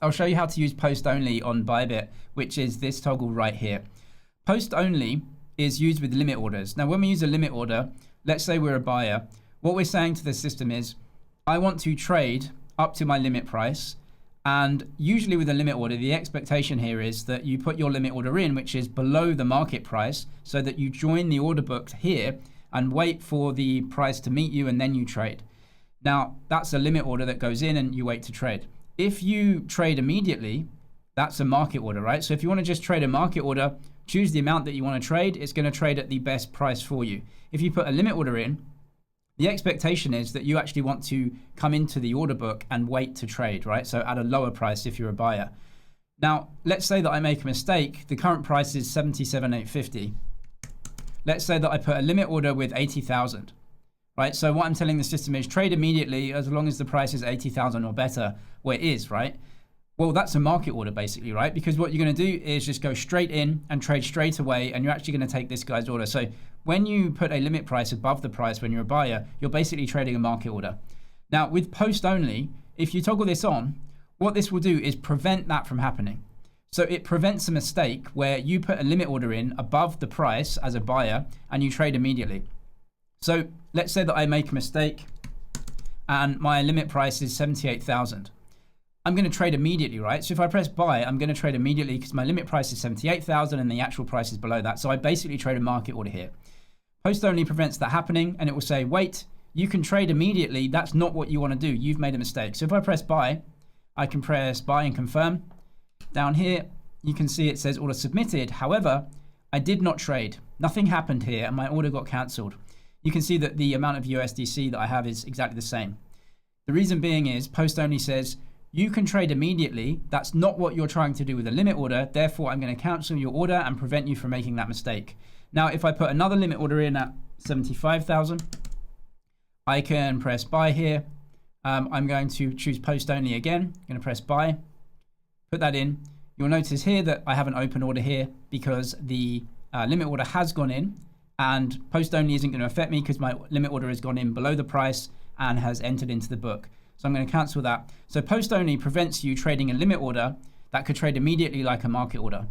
I'll show you how to use post only on Bybit, which is this toggle right here. Post only is used with limit orders. Now, when we use a limit order, let's say we're a buyer, what we're saying to the system is, I want to trade up to my limit price. And usually with a limit order, the expectation here is that you put your limit order in, which is below the market price, so that you join the order book here and wait for the price to meet you and then you trade. Now, that's a limit order that goes in and you wait to trade. If you trade immediately, that's a market order, right? So if you want to just trade a market order, choose the amount that you want to trade. It's going to trade at the best price for you. If you put a limit order in, the expectation is that you actually want to come into the order book and wait to trade, right? So at a lower price if you're a buyer. Now, let's say that I make a mistake. The current price is 77,850. Let's say that I put a limit order with 80,000, right? So what I'm telling the system is trade immediately as long as the price is 80,000 or better, where it is, right? Well, that's a market order basically, right? Because what you're going to do is just go straight in and trade straight away, and you're actually going to take this guy's order. So when you put a limit price above the price when you're a buyer, you're basically trading a market order. Now, with post only, if you toggle this on, what this will do is prevent that from happening. So it prevents a mistake where you put a limit order in above the price as a buyer and you trade immediately. So let's say that I make a mistake and my limit price is 78,000. I'm going to trade immediately, right? So if I press buy, I'm going to trade immediately because my limit price is 78,000 and the actual price is below that. So I basically trade a market order here. Post only prevents that happening, and it will say, wait, you can trade immediately. That's not what you want to do. You've made a mistake. So if I press buy, I can press buy and confirm. Down here, you can see it says order submitted. However, I did not trade. Nothing happened here and my order got cancelled. You can see that the amount of USDC that I have is exactly the same. The reason being is post only says, you can trade immediately. That's not what you're trying to do with a limit order. Therefore, I'm going to cancel your order and prevent you from making that mistake. Now, if I put another limit order in at 75,000, I can press buy here. I'm going to choose post only again. I'm going to press buy, put that in. You'll notice here that I have an open order here because the limit order has gone in, and post only isn't going to affect me because my limit order has gone in below the price and has entered into the book. So I'm going to cancel that. So post only prevents you trading a limit order that could trade immediately like a market order.